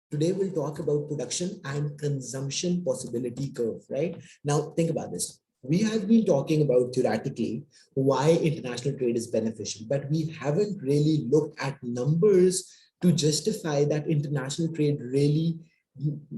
Today we'll talk about production and consumption possibility curve, right? Now think about this. We have been talking about theoretically why international trade is beneficial, but we haven't really looked at numbers to justify that international trade really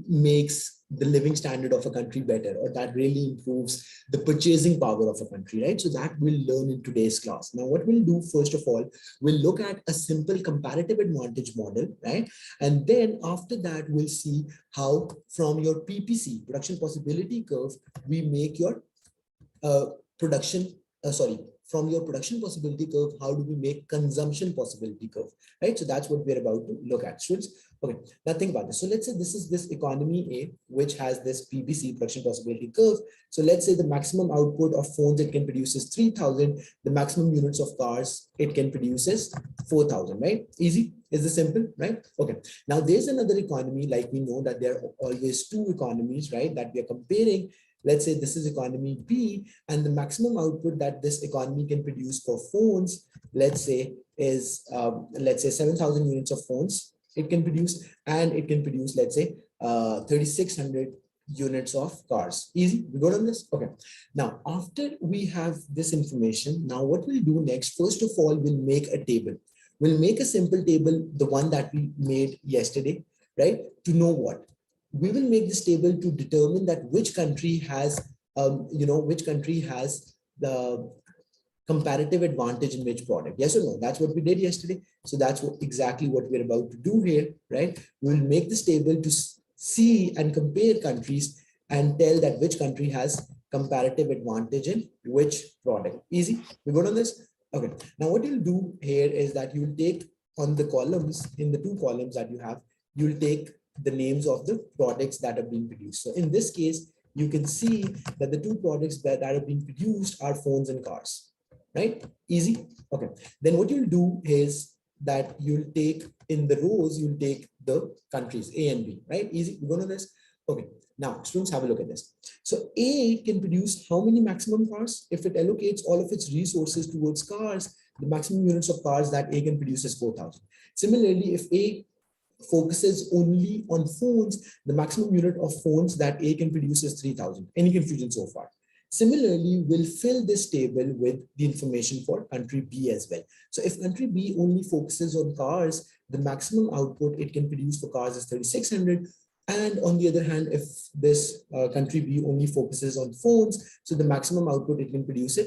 makes the living standard of a country better, or that really improves the purchasing power of a country, right? So that we'll learn in today's class. Now, what we'll do, first of all, we'll look at a simple comparative advantage model, right? And then after that, we'll see how from your PPC, production possibility curve, we make your production, sorry, from your production possibility curve, how do we make consumption possibility curve, right? So that's what we're about to look at, students. Okay, now think about this. So let's say this is this economy A, which has this PPC, production possibility curve. So let's say the maximum output of phones it can produce is 3,000. The maximum units of cars it can produce is 4,000, right? Easy. Is this simple, right? Okay. Now there's another economy, like we know that there are always two economies, right, that we are comparing. Let's say this is economy B, and the maximum output that this economy can produce for phones, let's say, is let's say 7,000 units of phones it can produce, and it can produce, let's say, 3,600 units of cars. Easy, we got on this? Okay. Now, after we have this information, now what we'll do next, first of all, we'll make a table. We'll make a simple table, the one that we made yesterday, right? To know what? We will make this table to determine that which country has, which country has the comparative advantage in which product. Yes or no? That's what we did yesterday. So that's exactly what we're about to do here, right? We'll make this table to see and compare countries and tell that which country has comparative advantage in which product. Easy. We good on this? Okay. Now what you'll do here is that you'll take on the columns, in the two columns that you have, you'll take the names of the products that are being produced. So in this case, you can see that the two products that are being produced are phones and cars, right? Easy. Okay. Then what you'll do is that you'll take in the rows, you'll take the countries A and B, right? Easy. You go to this. Okay. Now, students, have a look at this. So A can produce how many maximum cars? If it allocates all of its resources towards cars, the maximum units of cars that A can produce is 4,000. Similarly, if A focuses only on phones, the maximum unit of phones that A can produce is 3,000. Any confusion so far? Similarly, we'll fill this table with the information for country B as well. So if country B only focuses on cars, the maximum output it can produce for cars is 3,600. And on the other hand, if this country B only focuses on phones, so the maximum output it can produce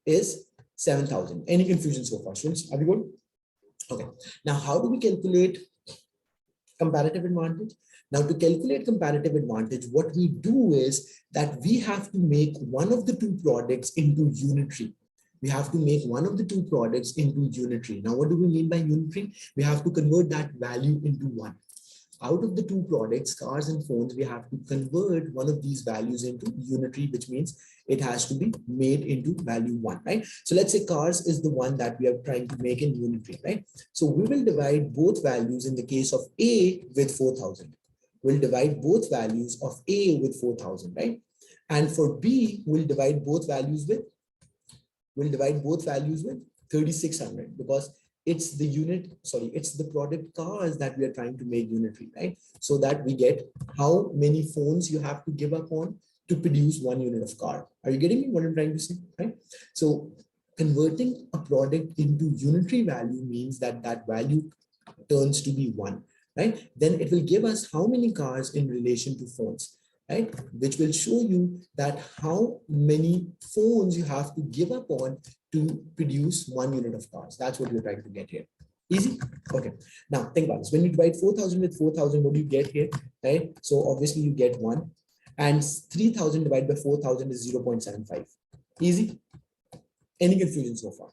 is 7,000. Any confusion so far, students? Are we good? Okay. Now, how do we calculate comparative advantage? Now, to calculate comparative advantage, what we do is that we have to make one of the two products into unitary. We have to make one of the two products into unitary. Now, what do we mean by unitary? We have to convert that value into one. Out of the two products, cars and phones, we have to convert one of these values into unitary, which means it has to be made into value one, right? So let's say cars is the one that we are trying to make in unitary, right? So we will divide both values in the case of A with 4,000. We'll divide both values of A with 4,000, right? And for B, we'll divide both values with 3,600 because it's the it's the product cars that we are trying to make unitary, right? So that we get how many phones you have to give up on to produce 1 unit of car. Are you getting me what I'm trying to say, right? So converting a product into unitary value means that that value turns to be 1, right? Then it will give us how many cars in relation to phones, right? Which will show you that how many phones you have to give up on to produce 1 unit of cars. That's what we're trying to get here. Easy? Okay. Now think about this. When you divide 4,000 with 4,000, what do you get here, right? So obviously you get 1, and 3,000 divided by 4,000 is 0.75. Easy? Any confusion so far?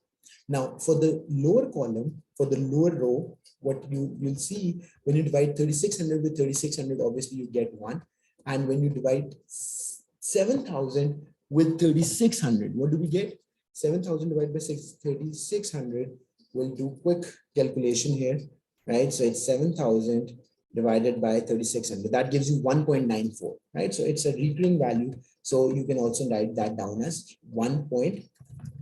Now for the lower column, for the lower row, what you'll see when you divide 3,600 with 3,600, obviously you get 1. And when you divide 7,000 with 3,600, what do we get? 7,000 divided by 3,600. We'll do quick calculation here, right? So it's 7,000 divided by 3,600. That gives you 1.94, right? So it's a recurring value. So you can also write that down as 1.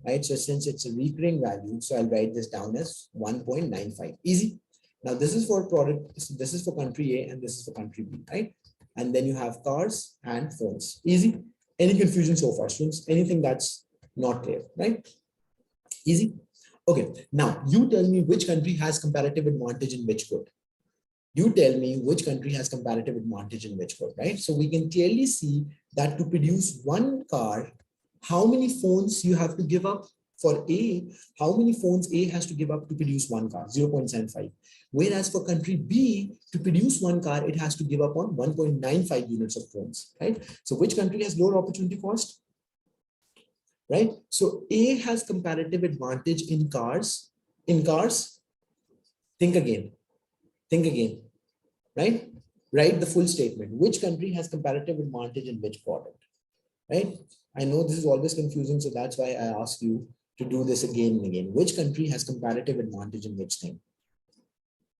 Right? So since it's a recurring value, so I'll write this down as 1.95. Easy. Now this is for product, this is for country A and this is for country B, right? And then you have cars and phones. Easy. Any confusion so far, students? Anything that's not clear, right? Easy. Okay, now you tell me which country has comparative advantage in which good. You tell me which country has comparative advantage in which good, right? So we can clearly see that to produce one car, how many phones you have to give up for A, how many phones A has to give up to produce one car, 0.75. Whereas for country B, to produce one car, it has to give up on 1.95 units of phones, right? So which country has lower opportunity cost? Right? So A has comparative advantage in cars. In cars, think again, right? Write the full statement. Which country has comparative advantage in which product, right? I know this is always confusing, so that's why I ask you to do this again and again. Which country has comparative advantage in which thing?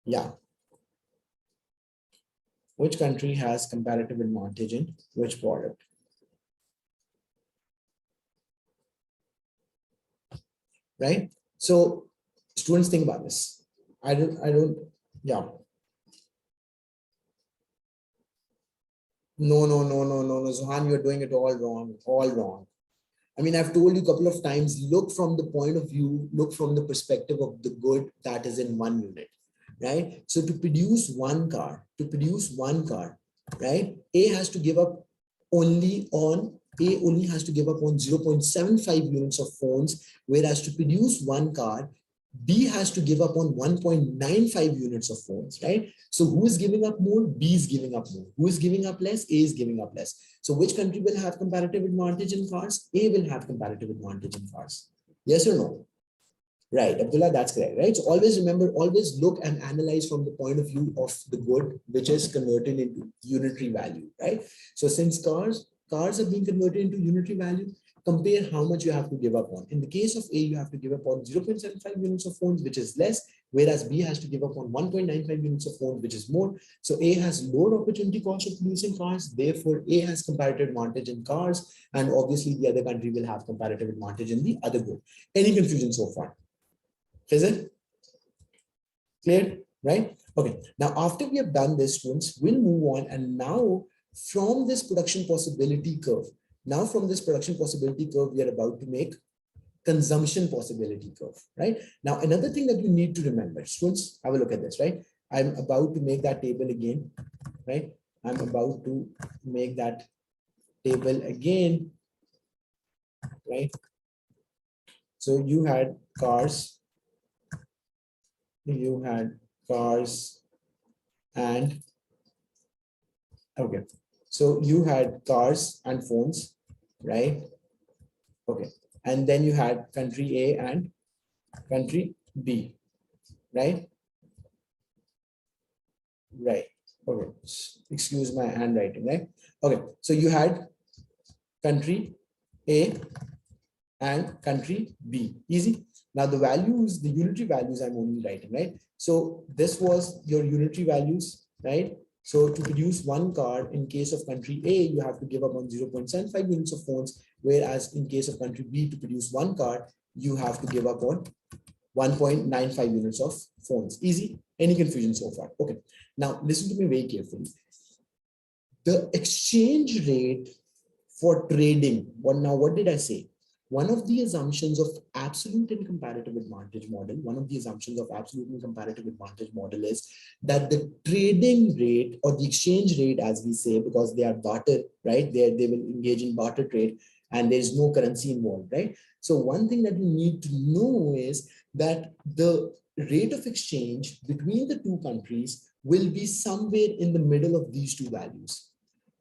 Yeah. Which country has comparative advantage in which product? Right? So students, think about this. Yeah. No, Zohan, you're doing it all wrong. I mean, I've told you a couple of times, look from the point of view, look from the perspective of the good that is in one unit, right? So to produce one car, right? A has to give up only on, A only has to give up on 0.75 units of phones, whereas to produce one car, B has to give up on 1.95 units of phones, right? So who is giving up more? B is giving up more. Who is giving up less? A is giving up less. So which country will have comparative advantage in cars? A will have comparative advantage in cars. Yes or no? Right, Abdullah, that's correct, right? So always remember, always look and analyze from the point of view of the good, which is converted into unitary value, right? So since cars are being converted into unitary value, compare how much you have to give up on. In the case of A, you have to give up on 0.75 units of phones, which is less, whereas B has to give up on 1.95 units of phones, which is more. So A has lower opportunity cost of producing cars, therefore A has comparative advantage in cars, and obviously the other country will have comparative advantage in the other good. Any confusion so far? Is it clear? Right? Okay. Now, after we have done this, students, we'll move on. And now from this production possibility curve, we are about to make consumption possibility curve, right? Now, another thing that you need to remember, students, have a look at this, right? I'm about to make that table again, right? I'm about to make that table again, right? So you had cars and okay, so you had cars and phones, right? Okay, and then you had country A and country B, right? Right. Okay, excuse my handwriting, right? Okay, so you had country A and country B. Easy. Now the values, the unitary values I'm only writing, right? So this was your unitary values, right? So to produce one car in case of country A, you have to give up on 0.75 units of phones, whereas in case of country B, to produce one car, you have to give up on 1.95 units of phones. Easy. Any confusion so far? Okay. Now listen to me very carefully. The exchange rate for trading. What did I say? One of the assumptions of absolute and comparative advantage model, is that the trading rate or the exchange rate, as we say, because they are barter, right? They will engage in barter trade and there is no currency involved, right? So one thing that you need to know is that the rate of exchange between the two countries will be somewhere in the middle of these two values.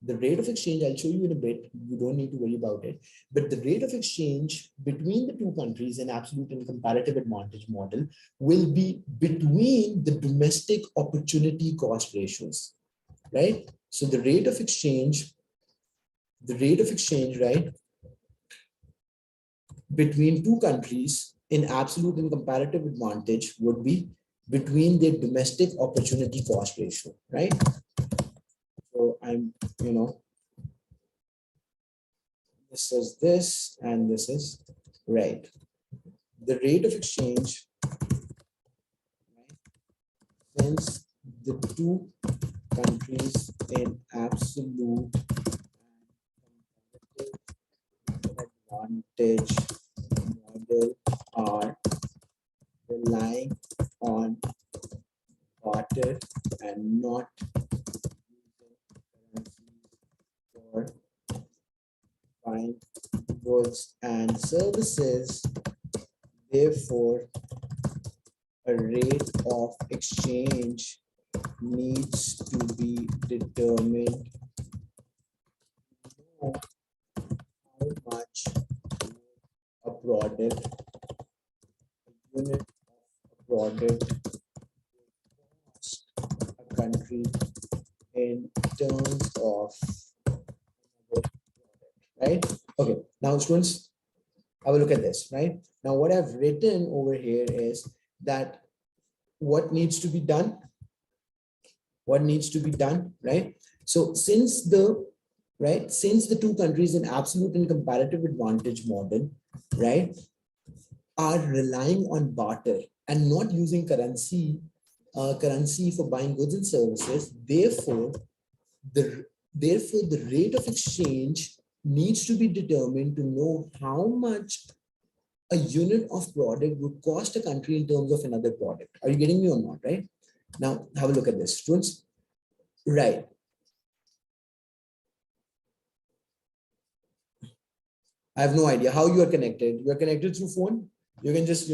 The rate of exchange, I'll show you in a bit, you don't need to worry about it, but the rate of exchange between the two countries in absolute and comparative advantage model will be between the domestic opportunity cost ratios, right? So the rate of exchange, right, between two countries in absolute and comparative advantage would be between their domestic opportunity cost ratio, right? So I'm, this is this, and this is right. The rate of exchange Since the two countries in absolute advantage model are relying on barter and not for buying goods and services. Therefore, a rate of exchange needs to be determined to know how much a product, a unit of a product cost a country in terms of, right? Okay, now students, have a look at this, right? Now what I've written over here is that what needs to be done, right? So since the, right, since the two countries in absolute and comparative advantage model, right, are relying on barter and not using currency for buying goods and services, the therefore the rate of exchange needs to be determined to know how much a unit of product would cost a country in terms of another product. Are you getting me or not, right? Now have a look at this, students. Right. I have no idea how you are connected. You are connected through phone. You can just,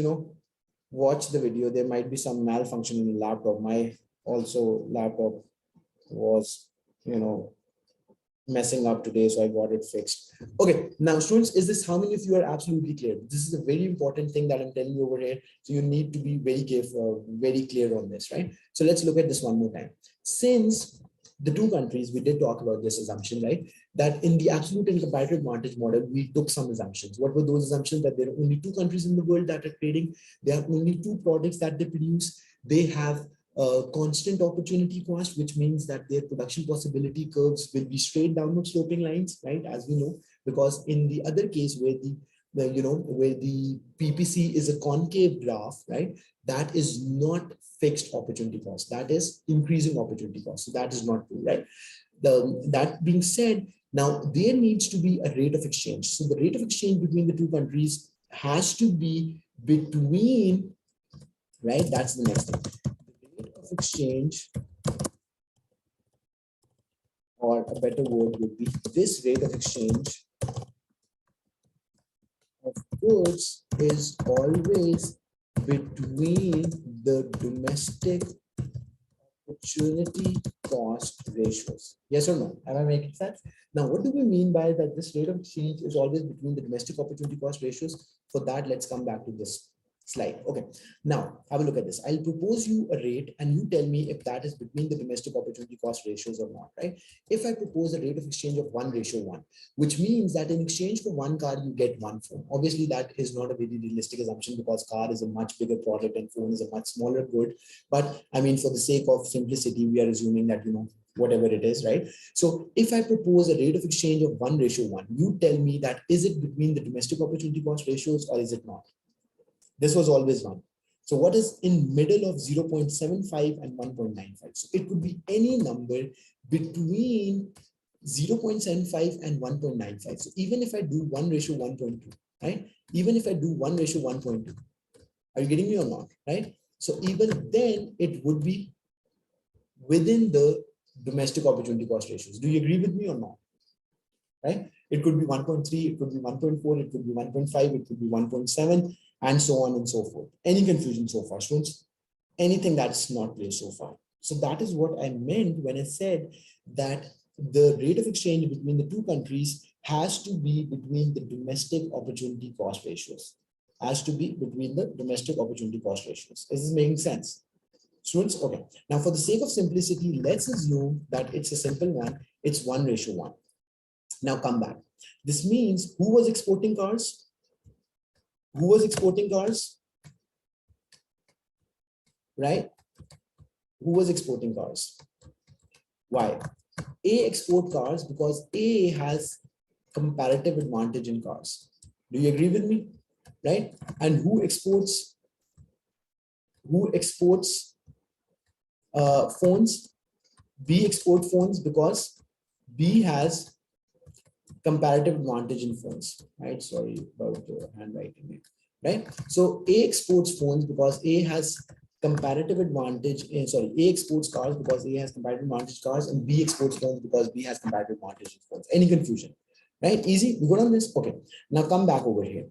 watch the video. There might be some malfunction in the laptop. My also laptop was, messing up today, so I got it fixed. Okay, now students, is this, how many of you are absolutely clear? This is a very important thing that I'm telling you over here. So you need to be very careful, very clear on this, right? So let's look at this one more time. Since the two countries, we did talk about this assumption, right? That in the absolute and comparative advantage model, we took some assumptions. What were those assumptions? That there are only two countries in the world that are trading. There are only two products that they produce. They have constant opportunity cost, which means that their production possibility curves will be straight downward sloping lines, right? As we know, because in the other case where where the PPC is a concave graph, right? That is not fixed opportunity cost. That is increasing opportunity cost. So that is not true, right? That being said, now there needs to be a rate of exchange. So the rate of exchange between the two countries has to be between, right? That's the next thing. The rate of exchange, or a better word would be this rate of exchange of goods is always between the domestic opportunity cost ratios. Yes or no? Am I making sense? Now, what do we mean by that this rate of exchange is always between the domestic opportunity cost ratios? For that, let's come back to this slide. Okay, now have a look at this. I'll propose you a rate and you tell me if that is between the domestic opportunity cost ratios or not, right? If I propose a rate of exchange of 1:1, which means that in exchange for one car, you get one phone. Obviously, that is not a very realistic assumption because car is a much bigger product and phone is a much smaller good. But I mean, for the sake of simplicity, we are assuming that, whatever it is, right? So if I propose a rate of exchange of 1:1, you tell me that is it between the domestic opportunity cost ratios or is it not? This was always one. So what is in middle of 0.75 and 1.95? So it could be any number between 0.75 and 1.95. So even if I do 1:1.2, right? Even if I do 1:1.2, are you getting me or not, right? So even then it would be within the domestic opportunity cost ratios. Do you agree with me or not? Right? It could be 1.3, it could be 1.4, it could be 1.5, it could be 1.7, and so on and so forth. Any confusion so far, students? Anything that's not clear so far? So that is what I meant when I said that the rate of exchange between the two countries has to be between the domestic opportunity cost ratios. Has to be between the domestic opportunity cost ratios. Is this making sense? Students, okay. Now, for the sake of simplicity, let's assume that it's a simple one. It's 1:1. Now come back. This means who was exporting cars? Who was exporting cars? Right? Who was exporting cars? Why? A export cars because A has comparative advantage in cars. Do you agree with me? Right? And who exports phones. B export phones because B has comparative advantage in phones, right? Sorry about the handwriting, right? So A exports phones because A has comparative advantage in, sorry, A exports cars because A has comparative advantage cars, and B exports phones because B has comparative advantage in phones. Any confusion, right? Easy, we good on this? Okay, now come back over here.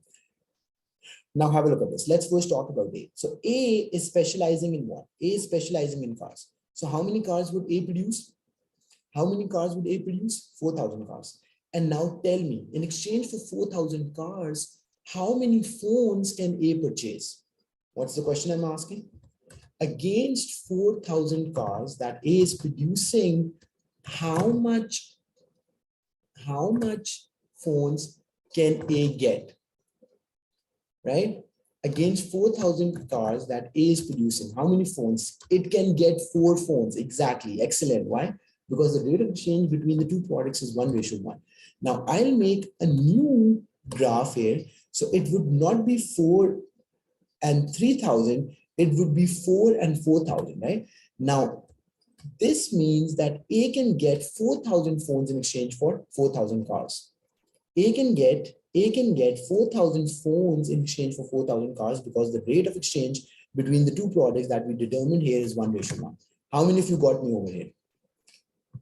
Now have a look at this. Let's first talk about A. So A is specializing in what? A is specializing in cars. So how many cars would A produce? How many cars would A produce? 4,000 cars. And now tell me, in exchange for 4,000 cars, how many phones can A purchase? What's the question I'm asking? Against 4,000 cars that A is producing, how much phones can A get? Right? Against 4,000 cars that A is producing, how many phones? It can get 4 phones. Exactly. Excellent. Why? Because the rate of exchange between the two products is 1:1. Now I'll make a new graph here. So it would not be 4 and 3,000. It would be 4 and 4,000, right? Now, this means that A can get 4,000 phones in exchange for 4,000 cars. A can get 4,000 phones in exchange for 4,000 cars because the rate of exchange between the two products that we determined here is 1:1. How many of you got me over here?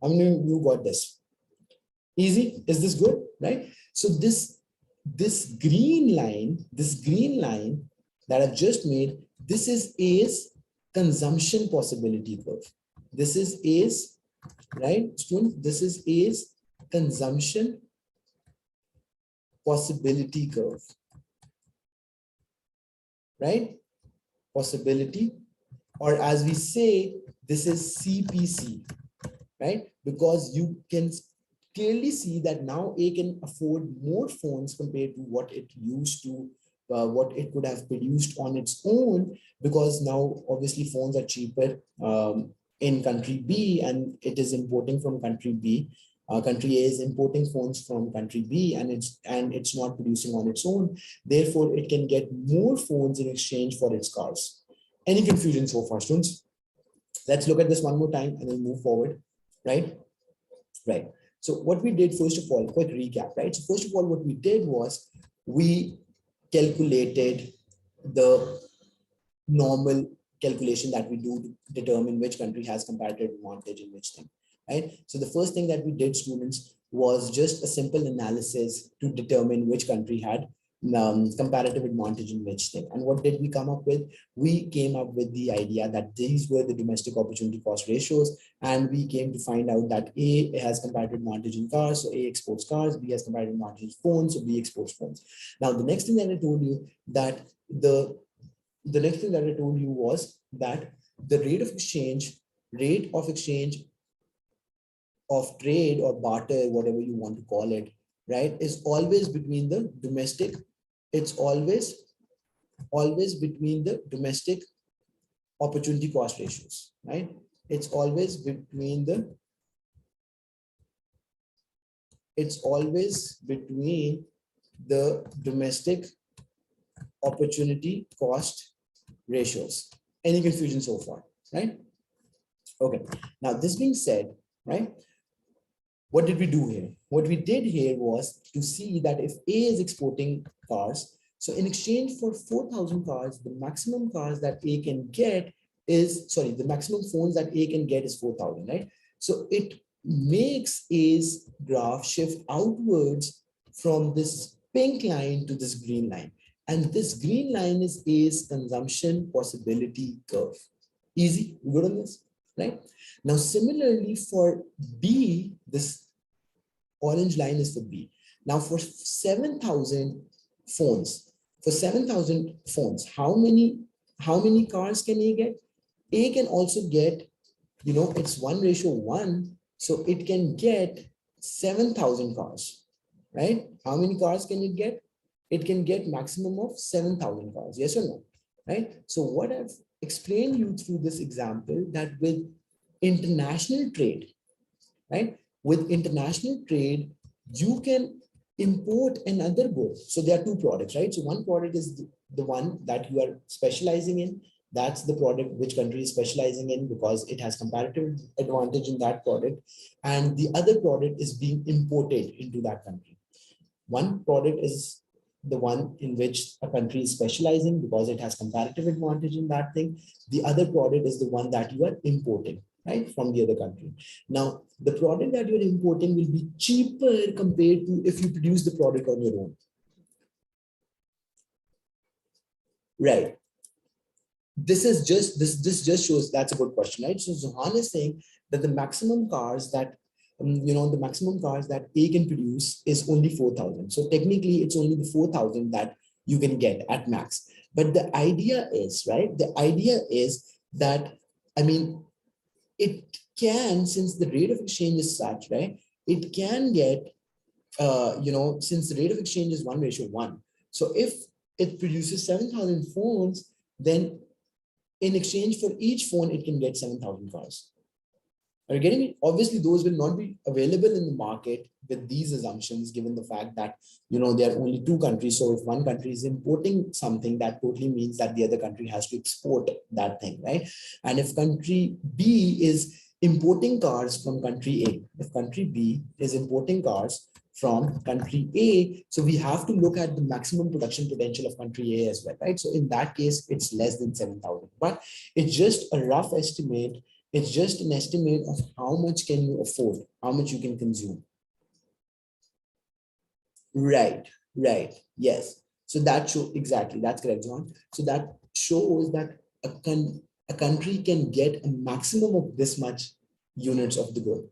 How many of you got this? Easy? Is this good? Right? So this green line that I've just made, this is A's consumption possibility curve. This is A's, right, student? This is A's consumption possibility curve, right? Possibility, or as we say, this is CPC, right? Because you can clearly see that now A can afford more phones compared to what it used to, what it could have produced on its own, because now obviously phones are cheaper in country B, and it is importing from country B. Country A is importing phones from country B, and it's not producing on its own. Therefore, it can get more phones in exchange for its cars. Any confusion so far, students? Let's look at this one more time and then move forward, right? Right. So what we did, first of all, quick recap, right? So first of all, what we did was we calculated the normal calculation that we do to determine which country has comparative advantage in which thing, right? So the first thing that we did, students, was just a simple analysis to determine which country had comparative advantage in which thing. And what did we come up with? We came up with the idea that these were the domestic opportunity cost ratios, and we came to find out that A has comparative advantage in cars, so A exports cars. B has comparative advantage in phones, so B exports phones. Now, the next thing that I told you that the next thing that I told you was that the rate of exchange of trade or barter, whatever you want to call it, right, is always between the domestic. It's always between the domestic opportunity cost ratios, right? It's always between the domestic opportunity cost ratios. Any confusion so far, right? Okay. Now, this being said, right, what did we do here? What we did here was to see that if A is exporting cars, so in exchange for 4,000 cars, the maximum cars that A can get is, sorry, the maximum phones that A can get is 4,000, right? So it makes A's graph shift outwards from this pink line to this green line. And this green line is A's consumption possibility curve. Easy, good on this, right? Now, similarly for B, this orange line is for B. Now for 7,000 phones, how many cars can A get? A can also get, it's 1:1, so it can get 7,000 cars, right? How many cars can it get? It can get maximum of 7,000 cars, yes or no, right? So what I've explained you through this example, that with international trade, right? With international trade, you can import another good. So there are two products, right? So one product is the one that you are specializing in, That's the product which country is specializing in because it has comparative advantage in that product. And the other product is being imported into that country. One product is the one in which a country is specializing because it has comparative advantage in that thing. The other product is the one that you are importing, right, from the other country. Now, the product that you're importing will be cheaper compared to if you produce the product on your own. Right. This just shows that's a good question, right? So Zohan is saying that the maximum cars that the maximum cars that A can produce is only 4,000. So technically, it's only the 4,000 that you can get at max. But the idea is, right? The idea is that, I mean, it can, since the rate of exchange is such, right? It can get, since the rate of exchange is 1:1. So if it produces 7,000 phones, then in exchange for each phone, it can get 7,000 cars. Are you getting it? Obviously, those will not be available in the market with these assumptions, given the fact that, there are only two countries. So if one country is importing something, that totally means that the other country has to export that thing, right? And if country B is importing cars from country A, if country B is importing cars from country A, so we have to look at the maximum production potential of country A as well, right? So in that case, it's less than 7,000, but it's just a rough estimate. It's just an estimate of how much can you afford, how much you can consume. Right, right, yes. So that shows, exactly, that's correct, John. So that shows that a country can get a maximum of this much units of the good.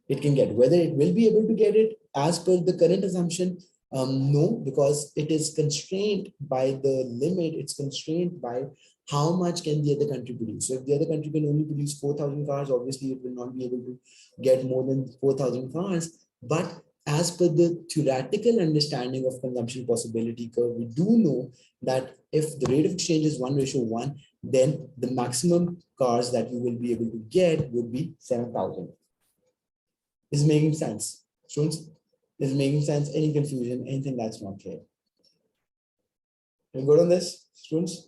It can get. Whether it will be able to get it as per the current assumption, no, because it is constrained by the limit. It's constrained by how much can the other country produce. So if the other country can only produce 4,000 cars, obviously it will not be able to get more than 4,000 cars. But as per the theoretical understanding of consumption possibility curve, we do know that if the rate of exchange is 1:1, then the maximum cars that you will be able to get would be 7,000. Is making sense? Students, is making sense? Any confusion? Anything that's not clear? You good on this, students?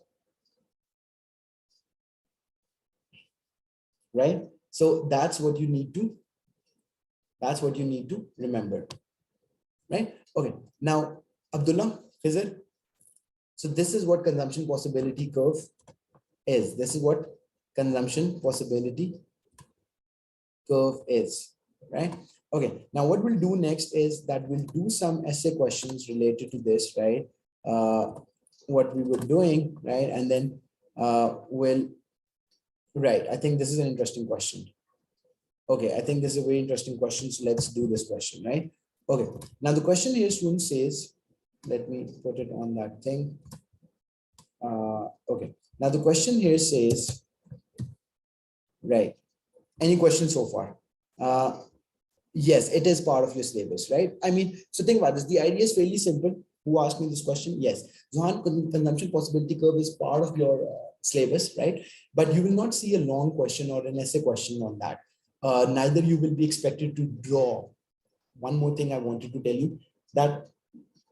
Right? So that's what you need to remember. Right? Okay. Now, Abdullah, Khizr. So this is what consumption possibility curve is. This is what consumption possibility curve is. Right? Okay, now what we'll do next is that we'll do some essay questions related to this, right? What we were doing, right? And then right, I think this is an interesting question. Okay, I think this is a very interesting question. So let's do this question, right? Okay, now the question here, student says, let me put it on that thing. Okay, now the question here says, right, any questions so far? Yes, it is part of your syllabus, right? I mean, so think about this. The idea is fairly simple. Who asked me this question? Yes. Zohan, consumption possibility curve is part of your syllabus, right? But you will not see a long question or an essay question on that. Neither you will be expected to draw. One more thing I wanted to tell you, that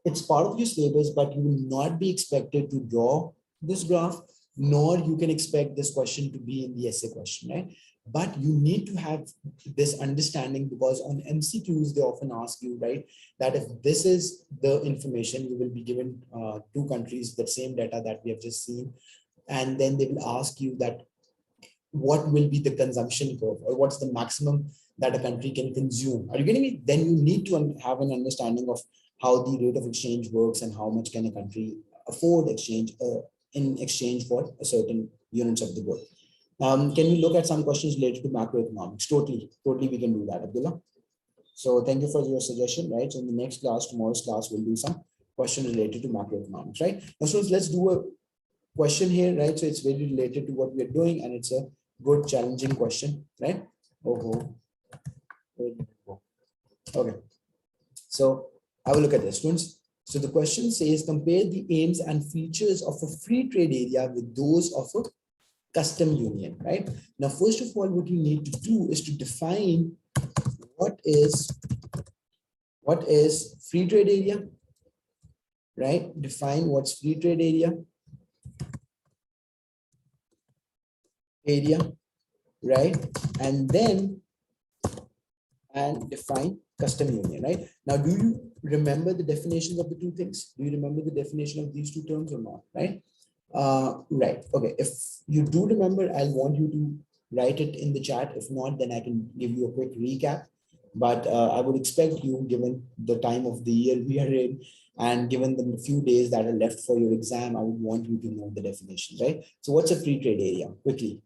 it's part of your syllabus, but you will not be expected to draw this graph, nor you can expect this question to be in the essay question, right? But you need to have this understanding, because on MCQs, they often ask you, right, that if this is the information, you will be given two countries, the same data that we have just seen. And then they will ask you that what will be the consumption curve, or what's the maximum that a country can consume. Are you getting me? Then you need to have an understanding of how the rate of exchange works and how much can a country afford exchange in exchange for a certain units of the good. Can we look at some questions related to macroeconomics? Totally, we can do that, Abdullah. So thank you for your suggestion, right? So in the next class, tomorrow's class, we'll do some questions related to macroeconomics, right? Now, so let's do a question here, right? So it's very related to what we are doing, and it's a good challenging question, right? Okay. So I will look at this, students. So the question says, compare the aims and features of a free trade area with those of a custom union, right? Now, first of all, what you need to do is to define what is free trade area, right? Define what's free trade area. area, right? And then and define custom union, right? Now, do you remember the definitions of the two things? Do you remember the definition of these two terms or not, right? Right. Okay. If you do remember, I'll want you to write it in the chat. If not, then I can give you a quick recap. But I would expect you, given the time of the year we are in, and given the few days that are left for your exam, I would want you to know the definitions, right? So what's a free trade area? Quickly.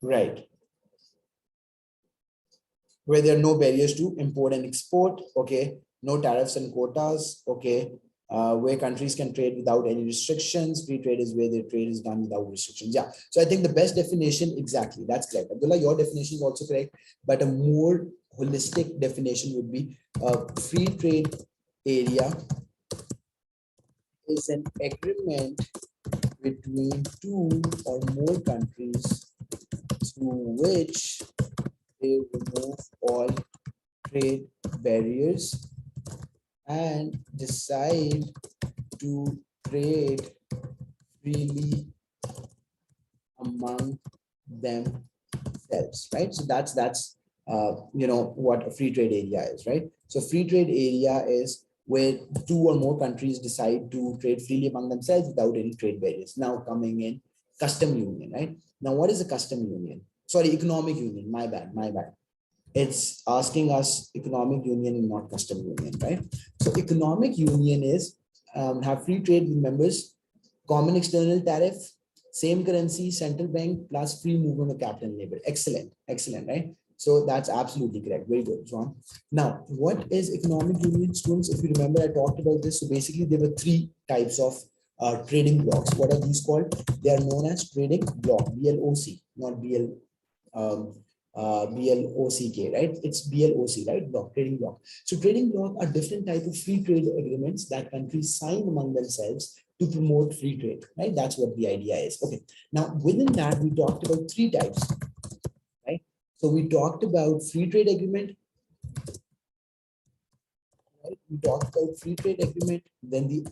Right. Where there are no barriers to import and export, okay, no tariffs and quotas, okay, where countries can trade without any restrictions. Free trade is where the trade is done without restrictions. Yeah, so I think the best definition, exactly, that's correct. Abdullah, your definition is also correct, but a more holistic definition would be a free trade area is an agreement between two or more countries through which they remove all trade barriers and decide to trade freely among themselves, right? So that's what a free trade area is, right? So free trade area is where two or more countries decide to trade freely among themselves without any trade barriers. Now coming in custom union, right? Now what is a custom union? Sorry, economic union. My bad, my bad. It's asking us economic union and not custom union, right? So economic union is have free trade with members, common external tariff, same currency, central bank, plus free movement of capital and labor. Excellent, excellent, right? So that's absolutely correct. Very good, John. Now, what is economic union, students? If you remember, I talked about this. So basically, there were three types of trading blocks. What are these called? They are known as trading block, BLOC, not BL. Um, BLOCK, right? It's BLOC, right? Block, trading block. So trading block are different type of free trade agreements that countries sign among themselves to promote free trade, right? That's what the idea is. Okay. Now, within that, we talked about three types, right? So we talked about free trade agreement, right? We talked about free trade agreement. Then the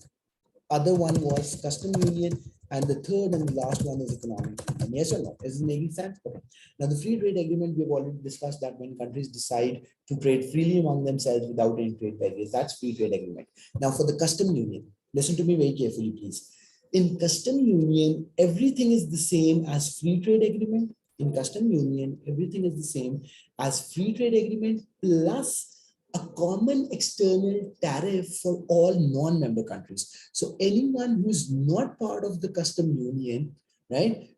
other one was custom union, and the third and the last one is economic union. Yes or no? Is it making sense? Okay. Now the free trade agreement, we've already discussed that when countries decide to trade freely among themselves without any trade barriers, that's free trade agreement. Now for the custom union, listen to me very carefully, please. In custom union, everything is the same as free trade agreement. In custom union, everything is the same as free trade agreement plus a common external tariff for all non-member countries. So anyone who's not part of the custom union, right?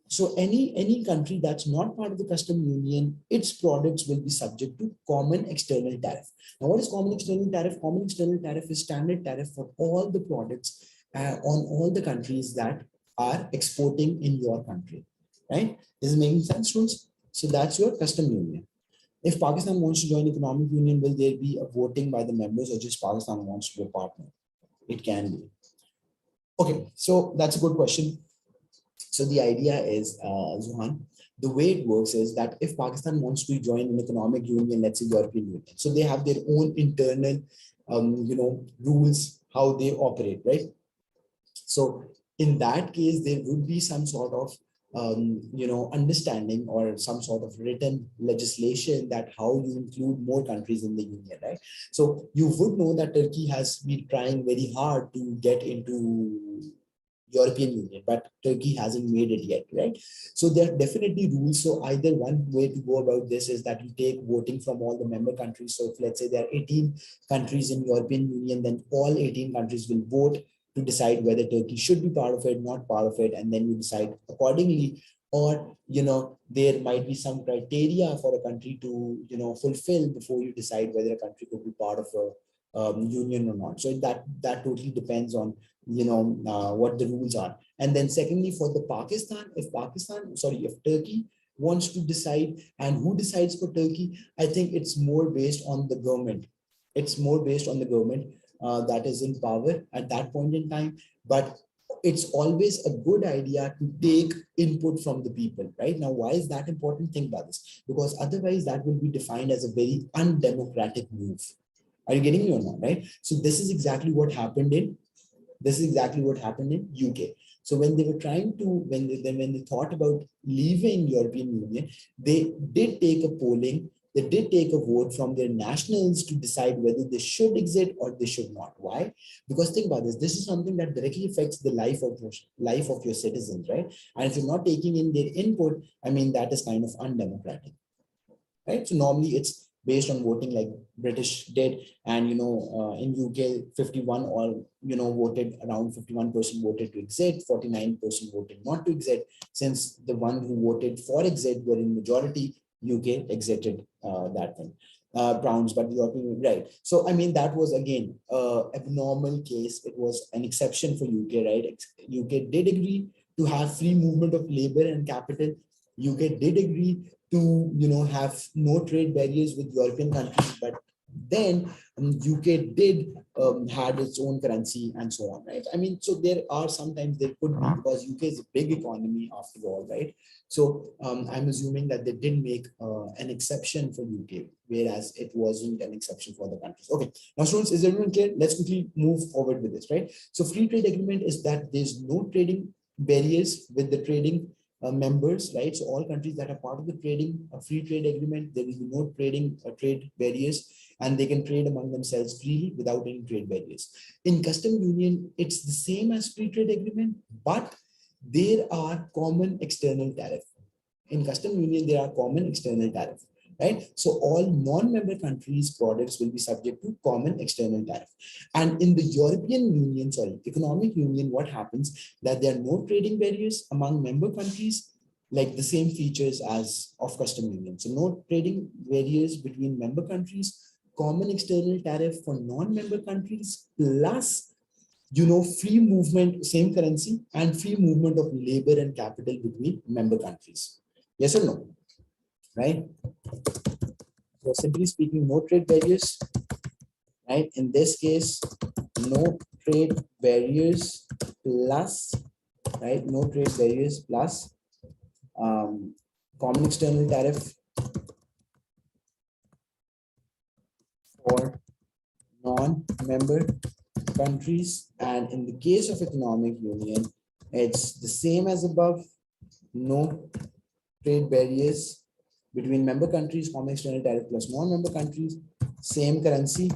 So any country that's not part of the custom union, its products will be subject to common external tariff. Now, what is common external tariff? Common external tariff is standard tariff for all the products on all the countries that are exporting in your country, right? This is making sense, students? So that's your custom union. If Pakistan wants to join economic union, will there be a voting by the members or just Pakistan wants to be a partner? It can be. Okay, so that's a good question. So the idea is, Zuhan, the way it works is that if Pakistan wants to join an economic union, let's say European Union, so they have their own internal, rules, how they operate, right? So in that case, there would be some sort of understanding or some sort of written legislation that how you include more countries in the union, right? So you would know that Turkey has been trying very hard to get into European Union, but Turkey hasn't made it yet, right? So there are definitely rules. So either one way to go about this is that you take voting from all the member countries. So if let's say there are 18 countries in European Union, then all 18 countries will vote to decide whether Turkey should be part of it, not part of it, and then you decide accordingly. Or there might be some criteria for a country to fulfill before you decide whether a country could be part of a union or not. So that totally depends on what the rules are. And then secondly, for the if Turkey wants to decide, and who decides for Turkey, I think it's more based on the government. It's more based on the government that is in power at that point in time. But it's always a good idea to take input from the people, right? Now, why is that important? Think about this, because otherwise that will be defined as a very undemocratic move. Are you getting me or not, right? So this is exactly what happened in UK. So when they were trying to, when they thought about leaving European Union, they did take a polling, they did take a vote from their nationals to decide whether they should exit or they should not. Why? Because think about this. This is something that directly affects the life of your citizens, right? And if you're not taking in their input, I mean, that is kind of undemocratic, right? So normally it's based on voting like British did, and in UK 51 or voted, around 51% voted to exit, 49% voted not to exit. Since the one who voted for exit were in majority, UK exited that thing. Browns, but the European, right? So I mean, that was again abnormal case. It was an exception for UK, right? UK did agree to have free movement of labor and capital. UK did agree to have no trade barriers with European countries, but then UK did had its own currency and so on, right? I mean, so there are sometimes there could be, because UK is a big economy after all, right? So I'm assuming that they did make an exception for UK, whereas it wasn't an exception for other countries. Okay, now students, is everyone clear? Let's quickly move forward with this, right? So free trade agreement is that there's no trading barriers with the trading members, right? So all countries that are part of the trading free trade agreement, there will be no trade barriers, and they can trade among themselves freely without any trade barriers. In custom union, it's the same as free trade agreement, but there are common external tariff. In custom union, there are common external tariff, right? So all non-member countries' products will be subject to common external tariff. And in the European Union, economic union, what happens that there are no trading barriers among member countries, like the same features as of custom union. So no trading barriers between member countries, common external tariff for non-member countries, plus free movement, same currency, and free movement of labor and capital between member countries. Yes or no? Right? So simply speaking, no trade barriers, right? In this case, no trade barriers plus, right? No trade barriers plus common external tariff for non-member countries. And in the case of economic union, it's the same as above, no trade barriers between member countries, common external tariff plus non-member countries, same currency,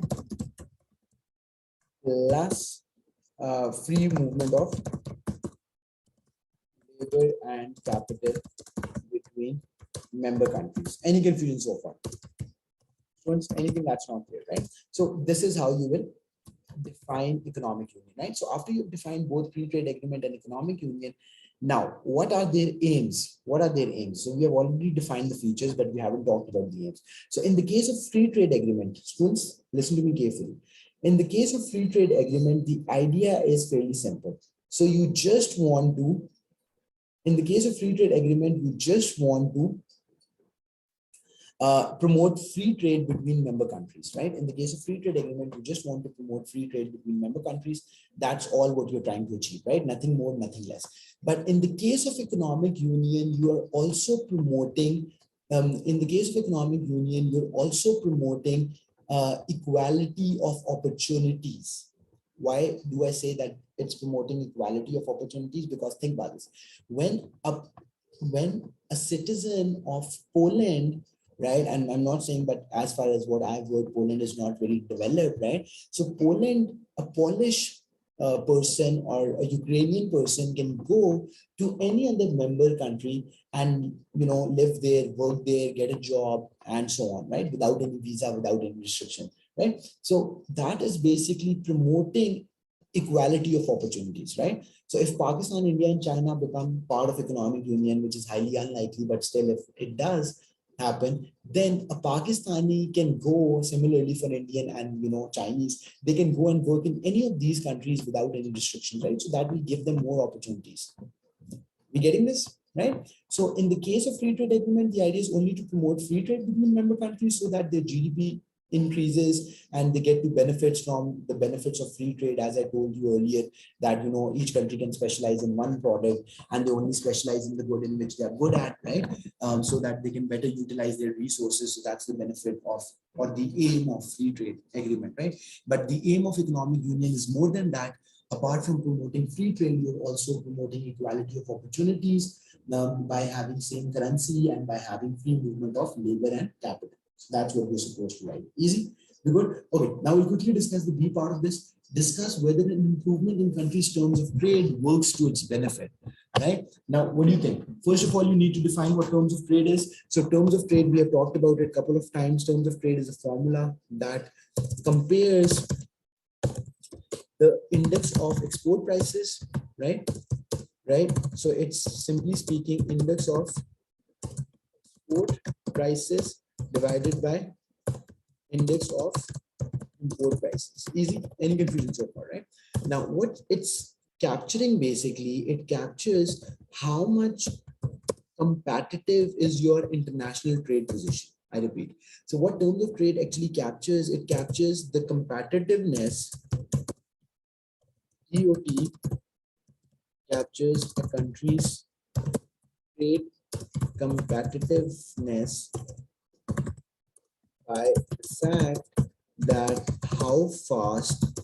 plus free movement of labor and capital between member countries. Any confusion so far? Students, anything that's not clear, right? So this is how you will define economic union, right? So after you've defined both free trade agreement and economic union, now what are their aims? What are their aims? So we have already defined the features, but we haven't talked about the aims. So in the case of free trade agreement, students, listen to me carefully. In the case of free trade agreement, the idea is fairly simple. So you just want to, in the case of free trade agreement, you just want to promote free trade between member countries, right? In the case of free trade agreement, you just want to promote free trade between member countries. That's all what you're trying to achieve, right? Nothing more, nothing less. But in the case of economic union, you are also promoting, in the case of economic union, you're also promoting equality of opportunities. Why do I say that it's promoting equality of opportunities? Because think about this. When a citizen of Poland, right? And I'm not saying, but as far as what I've heard, Poland is not very developed, right? So Poland, a Polish person or a Ukrainian person can go to any other member country and live there, work there, get a job, and so on, right? Without any visa, without any restriction, right? So that is basically promoting equality of opportunities, right? So if Pakistan, India, and China become part of economic union, which is highly unlikely, but still if it does happen, then a Pakistani can go, similarly for Indian and Chinese, they can go and work in any of these countries without any restriction, right? So that will give them more opportunities. We getting this, right? So in the case of free trade agreement, the idea is only to promote free trade between member countries so that their GDP increases and they get to benefits from the benefits of free trade. As I told you earlier, that each country can specialize in one product and they only specialize in the good in which they are good at, right? So that they can better utilize their resources. So that's the benefit of, or the aim of, free trade agreement, right? But the aim of economic union is more than that. Apart from promoting free trade, you're also promoting equality of opportunities by having same currency and by having free movement of labor and capital. So that's what we're supposed to write. Easy? We good? Okay, now we'll quickly discuss the B part of this. Discuss whether an improvement in countries' terms of trade works to its benefit. Right? Now, what do you think? First of all, you need to define what terms of trade is. So terms of trade, we have talked about it a couple of times. Terms of trade is a formula that compares the index of export prices, right? Right. So it's simply speaking index of export prices divided by index of import prices. Easy. Any confusion so far, right? Now, what it's capturing basically, it captures how much competitive is your international trade position. I repeat. So what terms of trade actually captures? It captures the competitiveness. TOT captures a country's trade competitiveness by the fact that how fast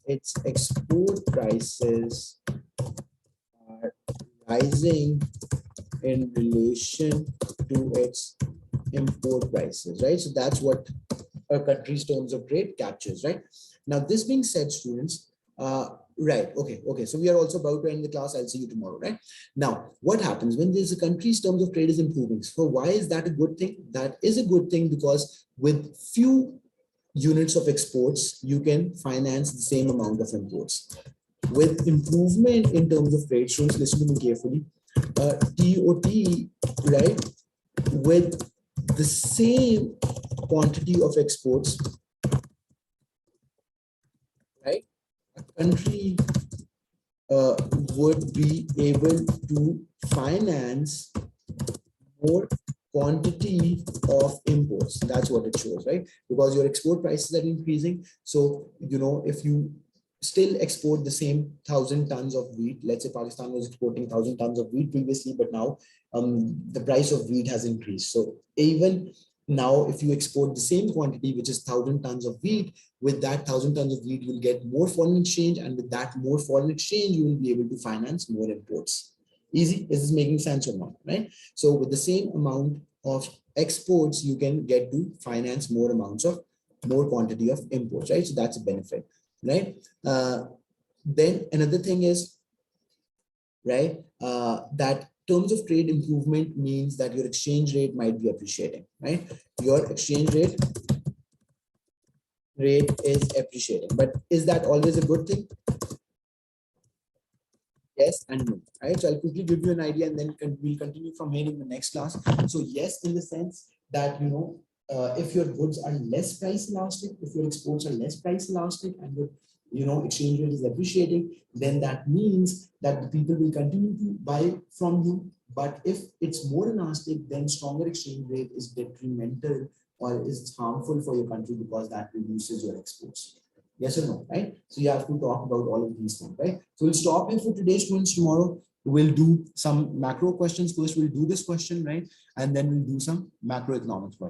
its export prices are rising in relation to its import prices, right? So that's what a country's terms of trade captures, right? Now, this being said, students, right, okay. So we are also about to end the class. I'll see you tomorrow, right? Now, what happens when there's a country's terms of trade is improving? So why is that a good thing? That is a good thing because with few units of exports, you can finance the same amount of imports. With improvement in terms of trade, students, listen to me carefully. TOT, right, with the same quantity of exports, right, a country would be able to finance more quantity of imports. That's what it shows, right? Because your export prices are increasing. So, if you still export the same 1,000 tons of wheat, let's say Pakistan was exporting 1,000 tons of wheat previously, but now the price of wheat has increased. So even now, if you export the same quantity, which is 1,000 tons of wheat, with that 1,000 tons of wheat, you'll get more foreign exchange. And with that more foreign exchange, you will be able to finance more imports. Easy? Is this making sense or not, right? So with the same amount of exports, you can get to finance more quantity of imports, right? So that's a benefit, right? Then another thing is, right, that terms of trade improvement means that your exchange rate might be appreciating, right? Your exchange rate is appreciating, but is that always a good thing? Yes and no, right? So I'll quickly give you an idea and then we'll continue from here in the next class. So yes, in the sense that, if your goods are less price elastic, if your exports are less price elastic and your exchange rate is appreciating, then that means that the people will continue to buy from you. But if it's more elastic, then stronger exchange rate is detrimental or is harmful for your country because that reduces your exports. Yes or no, right? So you have to talk about all of these things, right? So we'll stop here for today's students. Tomorrow we'll do some macro questions. First, we'll do this question, right? And then we'll do some macroeconomics questions.